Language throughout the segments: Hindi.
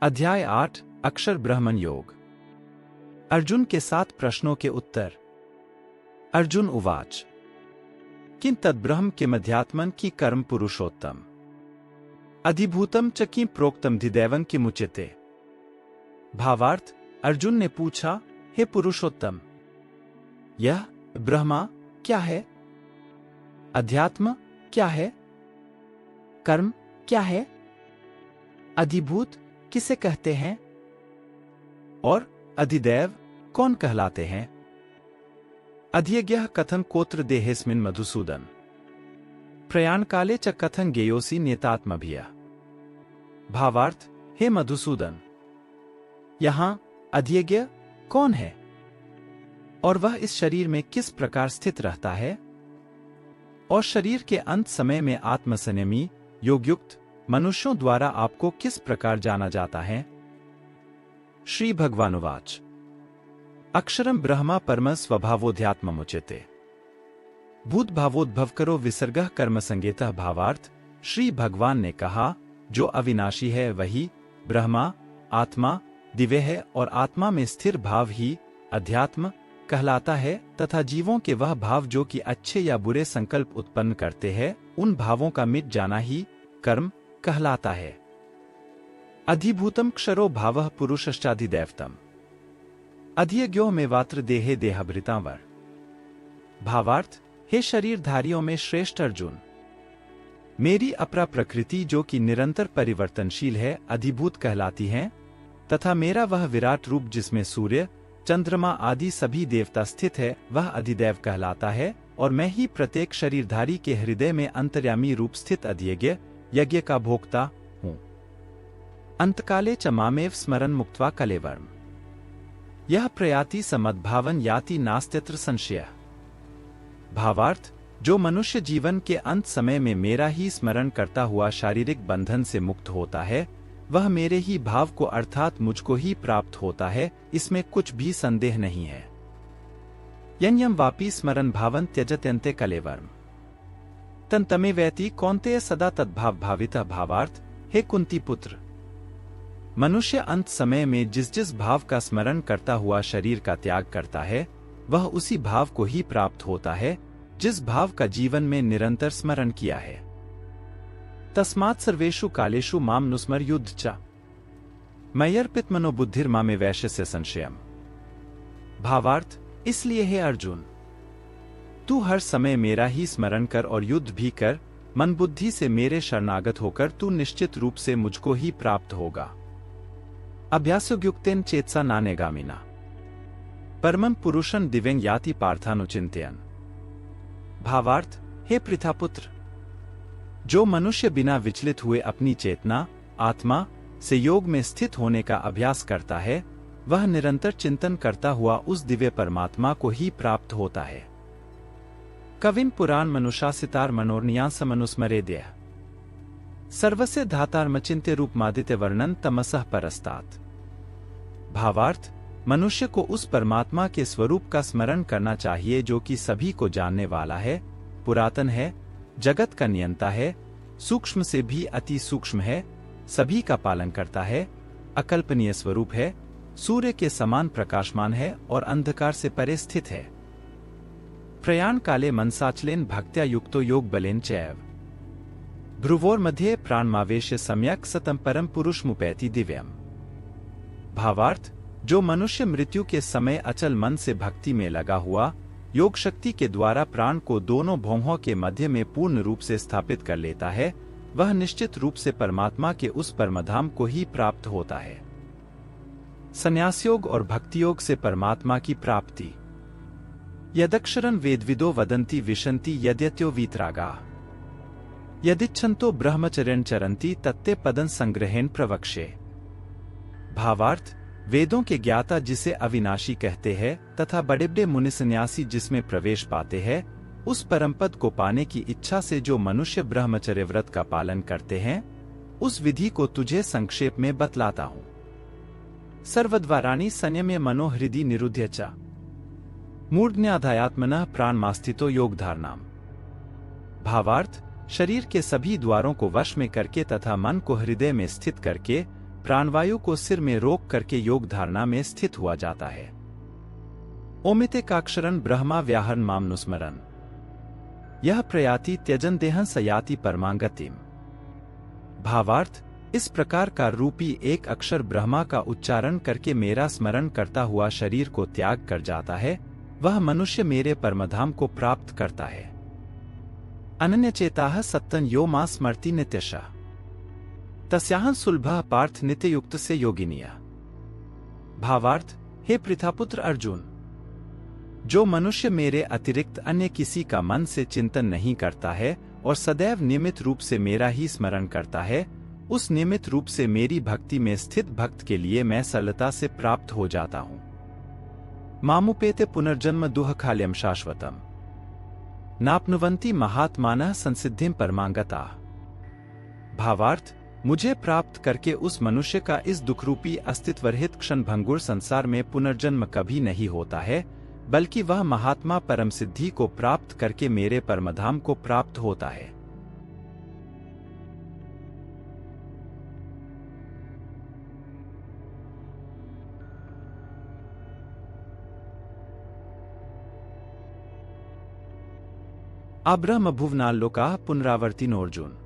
अध्याय 8 अक्षर ब्रह्मण योग। अर्जुन के 7 प्रश्नों के उत्तर। अर्जुन उवाच किं तद्ब्रह्म किमध्यात्मन् कि कर्म पुरुषोत्तम अधिभूतम च कि प्रोक्तम धिदैवं किमुच्यते। भावार्थ, अर्जुन ने पूछा, हे पुरुषोत्तम, यह ब्रह्मा क्या है? अध्यात्म क्या है? कर्म क्या है? अधिभूत किसे कहते हैं? और अधिदैव कौन कहलाते हैं? अधियज्ञः कथं कोत्र देहेस्मिन् मधुसूदन प्रयाण काले च कथं गेयोसि नियतात्मभिः। भावार्थ, हे मधुसूदन, यहां अधियज्ञ कौन है और वह इस शरीर में किस प्रकार स्थित रहता है, और शरीर के अंत समय में आत्मसंयमी योगयुक्त मनुष्यों द्वारा आपको किस प्रकार जाना जाता है। श्री भगवानुवाच अक्षरम ब्रह्मा परम स्वभावोध्यात्ममुच्यते भूत भावोद्भवकरो विसर्गः कर्म संगेतः। भावार्थ, श्री भगवान ने कहा, जो अविनाशी है वही ब्रह्मा आत्मा दिव्य है और आत्मा में स्थिर भाव ही अध्यात्म कहलाता है, तथा जीवों के वह भाव जो कि अच्छे या बुरे संकल्प उत्पन्न करते हैं, उन भावों का मिट जाना ही कर्म कहलाता है। अधिभूतम क्षरो भावः पुरुषश्चाधिदैवतम अधियज्ञो में वात्र देहे देहभृतांवर। भावार्थ, हे शरीरधारियों में श्रेष्ठ अर्जुन, मेरी अपरा प्रकृति जो कि निरंतर परिवर्तनशील है अधिभूत कहलाती है, तथा मेरा वह विराट रूप जिसमें सूर्य चंद्रमा आदि सभी देवता स्थित है वह अधिदैव कहलाता है, और मैं ही प्रत्येक शरीरधारी के हृदय में अंतर्यामी रूप स्थित अधियज्ञ यज्ञ का भोक्ता हूं। अंतकाले च मामेव स्मरन् मुक्त्वा कलेवरम् यह प्रयाति समद्भावन याति नास्त्यत्र संशयः। भावार्थ, जो मनुष्य जीवन के अंत समय में मेरा ही स्मरण करता हुआ शारीरिक बंधन से मुक्त होता है, वह मेरे ही भाव को अर्थात मुझको ही प्राप्त होता है, इसमें कुछ भी संदेह नहीं है। यन्यम वापि स्मरन् भावं त्यजत्यन्ते कलेवरम् तन्तमेवैति कौन्तेय सदा तद्भाव भावितः। भावार्थ, हे कुंती पुत्र, मनुष्य अंत समय में जिस जिस भाव का स्मरण करता हुआ शरीर का त्याग करता है, वह उसी भाव को ही प्राप्त होता है जिस भाव का जीवन में निरंतर स्मरण किया है। तस्मात् सर्वेषु कालेषु माम नुस्मर युद्ध च मय्यर्पित मनोबुद्धिर मामे वैश्यस्य संशयम्। भावार्थ, इसलिए हे अर्जुन, तू हर समय मेरा ही स्मरण कर और युद्ध भी कर, मन बुद्धि से मेरे शरणागत होकर तू निश्चित रूप से मुझको ही प्राप्त होगा। अभ्यासोद्युक्तेन चेतसा नान्यगामिना परमं पुरुषं दिव्यं याति पार्थानुचिन्तयन्। भावार्थ, हे पृथापुत्र, जो मनुष्य बिना विचलित हुए अपनी चेतना आत्मा से योग में स्थित होने का अभ्यास करता है, वह निरंतर चिंतन करता हुआ उस दिव्य परमात्मा को ही प्राप्त होता है। कविं पुराण मनुशासितार मनोर्नियांस मनुस्मरेद्य सर्वस्य धातार्मचिन्त्य रूपमादित्य वर्णन तमसः परस्तात्। भावार्थ, मनुष्य को उस परमात्मा के स्वरूप का स्मरण करना चाहिए जो कि सभी को जानने वाला है, पुरातन है, जगत का नियंता है, सूक्ष्म से भी अति सूक्ष्म है, सभी का पालन करता है, अकल्पनीय स्वरूप है, सूर्य के समान प्रकाशमान है और अंधकार से परे स्थित है। प्रयाण काले मनसाचलेन भक्त्या युक्तो योग बलेन चैव भ्रुवोर मध्ये प्राणमावेश्य सम्यक सतम परम पुरुष मुपैति दिव्यम। भावार्थ, जो मनुष्य मृत्यु के समय अचल मन से भक्ति में लगा हुआ योग शक्ति के द्वारा प्राण को दोनों भौहों के मध्य में पूर्ण रूप से स्थापित कर लेता है, वह निश्चित रूप से परमात्मा के उस परमधाम को ही प्राप्त होता है। संन्यास योग और भक्ति योग से परमात्मा की प्राप्ति। यदक्षरं वेदविदो वदन्ति विशन्ति यद्यत्यो वीतरागाः यदिच्छन्तो ब्रह्मचर्यं चरन्ति तत्ते पदं संग्रहेण प्रवक्ष्ये। भावार्थ, वेदों के ज्ञाता जिसे अविनाशी कहते हैं तथा बड़े बड़े मुनि सन्यासी जिसमें प्रवेश पाते हैं, उस परमपद को पाने की इच्छा से जो मनुष्य ब्रह्मचर्य व्रत का पालन करते हैं, उस विधि को तुझे संक्षेप में बतलाता हूं। सर्वद्वाराणि संयम्य मनो हृदि निरुध्य च मूर्ध्न्याधायात्मनः प्राणमास्थितो योगधारणाम्। भावार्थ, शरीर के सभी द्वारों को वश में करके तथा मन को हृदय में स्थित करके प्राणवायु को सिर में रोक करके योग धारणा में स्थित हुआ जाता है। ओमितेकाक्षरं ब्रह्मा व्याहरण मामनुस्मरन् यह प्रयाति त्यजन देहं स याति परमांगतिम। भावार्थ, इस प्रकार का रूपी एक अक्षर ब्रह्मा का उच्चारण करके मेरा स्मरण करता हुआ शरीर को त्याग कर जाता है, वह मनुष्य मेरे परमधाम को प्राप्त करता है। अनन्यचेताः सत्तन यो मां स्मर्ति नित्यशः तस्याहं सुलभः पार्थ नित्ययुक्त से योगिनिया। भावार्थ, हे पृथापुत्र अर्जुन, जो मनुष्य मेरे अतिरिक्त अन्य किसी का मन से चिंतन नहीं करता है और सदैव नियमित रूप से मेरा ही स्मरण करता है, उस नियमित रूप से मेरी भक्ति में स्थित भक्त के लिए मैं सरलता से प्राप्त हो जाता हूँ। मामुपेते पुनर्जन्म दुःखालयं शाश्वतम् नाप्नुवन्ति महात्मानः संसिद्धिं परमांगताः। भावार्थ, मुझे प्राप्त करके उस मनुष्य का इस दुखरूपी अस्तित्वरहित क्षणभंगुर संसार में पुनर्जन्म कभी नहीं होता है, बल्कि वह महात्मा परम सिद्धि को प्राप्त करके मेरे परमधाम को प्राप्त होता है। अब्रह्म भुवनाल्लोकाः पुनरावर्तिनोऽर्जुन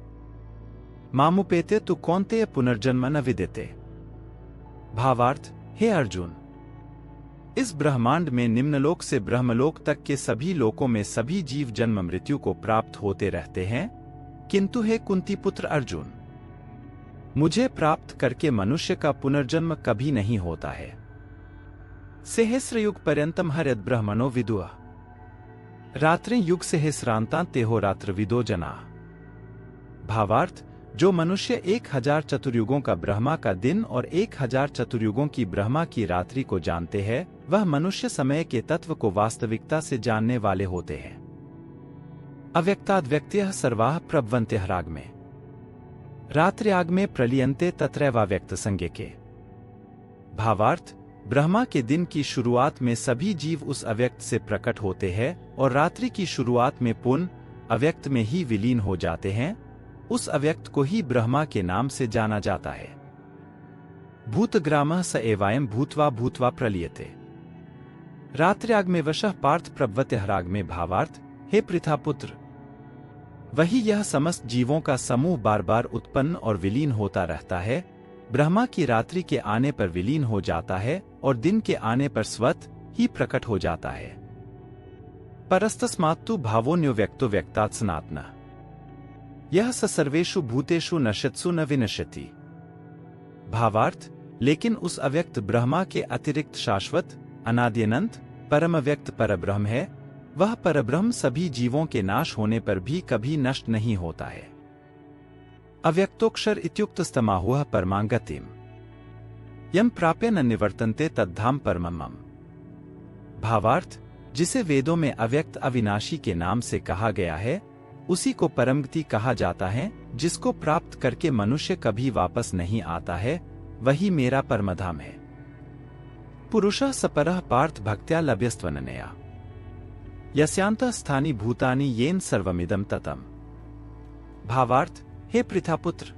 मामुपेते तु कौन्तेय पुनर्जन्म न विद्यते। भावार्थ, हे अर्जुन, इस ब्रह्मांड में निम्नलोक से ब्रह्मलोक तक के सभी लोकों में सभी जीव जन्म मृत्यु को प्राप्त होते रहते हैं, किंतु हे कुंती पुत्र अर्जुन, मुझे प्राप्त करके मनुष्य का पुनर्जन्म कभी नहीं होता है। सहस्रयुग पर्यंतम हरयद् ब्रह्मणो विदुः रात्रि युग सहस्रांतां तेहो रात्रविदो जना। भावार्थ, जो मनुष्य 1000 चतुर्युगों का ब्रह्मा का दिन और 1000 चतुर्युगों की ब्रह्मा की रात्रि को जानते हैं, वह मनुष्य समय के तत्व को वास्तविकता से जानने वाले होते हैं। अव्यक्ताद्व्यक्तयः सर्वाः प्रभवन्त्यः रागमे रात्र्यागमे प्रलीयन्ते तत्रैवाव्यक्त संज्ञके। भावार्थ, ब्रह्मा के दिन की शुरुआत में सभी जीव उस अव्यक्त से प्रकट होते हैं और रात्रि की शुरुआत में पुनः अव्यक्त में ही विलीन हो जाते हैं। उस अव्यक्त को ही ब्रह्मा के नाम से जाना जाता है। भूतग्रामः स एवायं भूत्वा भूत्वा प्रलीयते रात्र्यागमे वशः पार्थ प्रभवत्यः रागमे। भावार्थ, हे पृथापुत्र, वही यह समस्त जीवों का समूह बार बार उत्पन्न और विलीन होता रहता है, ब्रह्मा की रात्रि के आने पर विलीन हो जाता है और दिन के आने पर स्वतः ही प्रकट हो जाता है। परस्तस्मात्तु भावोऽन्यो व्यक्तो व्यक्तात् सनातनः यह स सर्वेषु भूतेषु नश्यत्सु न विनश्यति। भावार्थ, लेकिन उस अव्यक्त ब्रह्मा के अतिरिक्त शाश्वत अनाद्यनंत परम व्यक्त परब्रह्म है। वह परब्रह्म सभी जीवों के नाश होने पर भी कभी नष्ट नहीं होता है। अव्यक्तोक्षर इत्युक्तस्तमाहुः परमांगतिम् यम प्राप्य न निवर्तन्ते तद्धाम परमम्। भावार्थ, जिसे वेदों में अव्यक्त अविनाशी के नाम से कहा गया है, उसी को परमगति कहा जाता है। जिसको प्राप्त करके मनुष्य कभी वापस नहीं आता है, वही मेरा परमधाम है। पुरुषः सपरः पार्थ भक्त्या लभ्यस्त्वननया यस्यान्तः स्थानि भूतानि येन सर्वमिदं ततम्। भावार्थ, हे पृथापुत्र,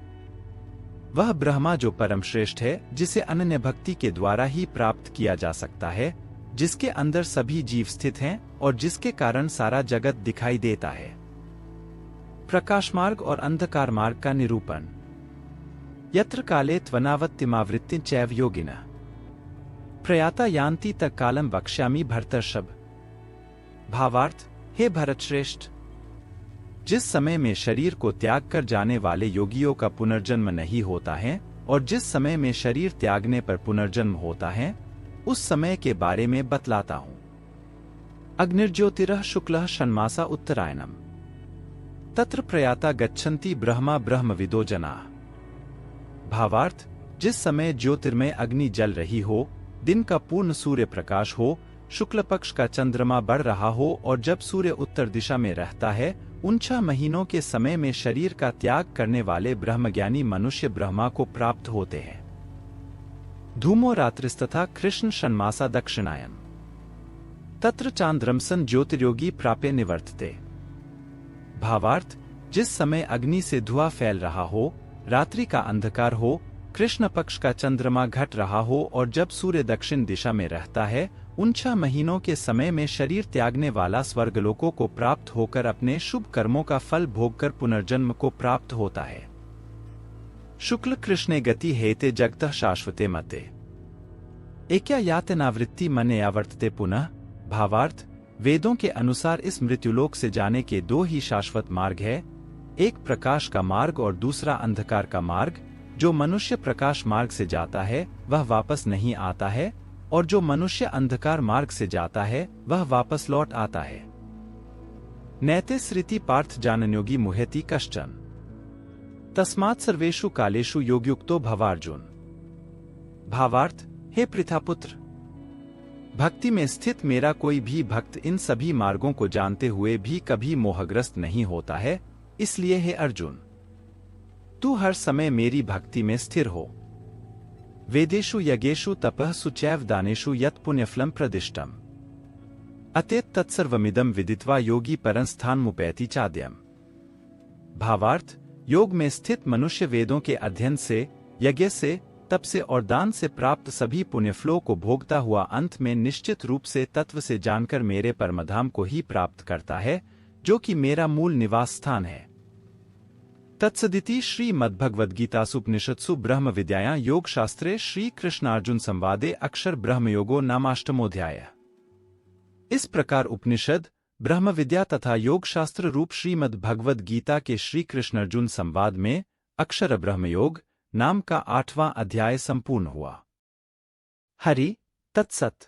वह ब्रह्मा जो परम श्रेष्ठ है, जिसे अनन्य भक्ति के द्वारा ही प्राप्त किया जा सकता है, जिसके अंदर सभी जीव स्थित हैं और जिसके कारण सारा जगत दिखाई देता है। प्रकाश मार्ग और अंधकार मार्ग का निरूपण। यत्र काले त्वनावत्तिमावृत्तिं चैव योगिनः प्रयाता यान्ति तत् कालम वक्ष्यामि भरतर्षभ। भावार्थ, हे भरत श्रेष्ठ, जिस समय में शरीर को त्याग कर जाने वाले योगियों का पुनर्जन्म नहीं होता है और जिस समय में शरीर त्यागने पर पुनर्जन्म होता है, उस समय के बारे में बतलाता हूं। अग्निर्ज्योतिरः शुक्लः षण्मासा उत्तरायणम् तत्र प्रयाता गच्छन्ति ब्रह्मा ब्रह्मविदो जनाः। भावार्थ, जिस समय ज्योतिर्मय अग्नि जल रही हो, दिन का पूर्ण सूर्य प्रकाश हो, शुक्ल पक्ष का चंद्रमा बढ़ रहा हो और जब सूर्य उत्तर दिशा में रहता है, उन 6 महीनों के समय में शरीर का त्याग करने वाले ब्रह्मज्ञानी मनुष्य ब्रह्मा को प्राप्त होते हैं। धूमो रात्रिस्तथा कृष्ण षण्मासा दक्षिणायन तत्र चांद्रमसन ज्योतिर्योगी प्राप्य निवर्तते। भावार्थ, जिस समय अग्नि से धुआं फैल रहा हो, रात्रि का अंधकार हो, कृष्ण पक्ष का चंद्रमा घट रहा हो और जब सूर्य दक्षिण दिशा में रहता है, उन 6 महीनों के समय में शरीर त्यागने वाला स्वर्गलोकों को प्राप्त होकर अपने शुभ कर्मों का फल भोगकर पुनर्जन्म को प्राप्त होता है। शुक्ल कृष्णे गति हेते जगतः शाश्वते मते एक्या यातनावृत्ति मने आवर्तते पुनः। भावार्थ, वेदों के अनुसार इस मृत्युलोक से जाने के 2 ही शाश्वत मार्ग है, एक प्रकाश का मार्ग और दूसरा अंधकार का मार्ग। जो मनुष्य प्रकाश मार्ग से जाता है वह वापस नहीं आता है, और जो मनुष्य अंधकार मार्ग से जाता है वह वापस लौट आता है। नैते स्मृति पार्थ जानन्योगी मुह्यति कश्चन तस्मात् सर्वेषु कालेषु योगयुक्तो भवार्जुन। भावार्थ, हे पृथापुत्र, भक्ति में स्थित मेरा कोई भी भक्त इन सभी मार्गों को जानते हुए भी कभी मोहग्रस्त नहीं होता है, इसलिए हे अर्जुन, तू हर समय मेरी भक्ति में स्थिर हो। वेदेषु यज्ञेषु तपः सुचैव दानेषु यत् पुण्यफलम प्रदिष्टम अतेत तत्सर्वमिदं विदित्वा योगी परं स्थानमुपैति चाद्यम्। भावार्थ, योग में स्थित मनुष्य वेदों के अध्ययन से, यज्ञ से, तप से और दान से प्राप्त सभी पुण्यफलों को भोगता हुआ अंत में निश्चित रूप से तत्व से जानकर मेरे परमधाम को ही प्राप्त करता है, जो कि मेरा मूल निवास स्थान है। तत्सदिति श्रीमद्भगवद्गीतासु ब्रह्म विद्यायां योग शास्त्रे श्री कृष्णार्जुन संवादे अक्षर ब्रह्मयोगो नामाष्टमोध्याय। इस प्रकार उपनिषद, ब्रह्म विद्या तथा योग शास्त्र रूप श्रीमद् भगवद गीता के श्री कृष्णार्जुन संवाद में अक्षर ब्रह्मयोग नाम का 8वां अध्याय संपूर्ण हुआ। हरि तत्सत।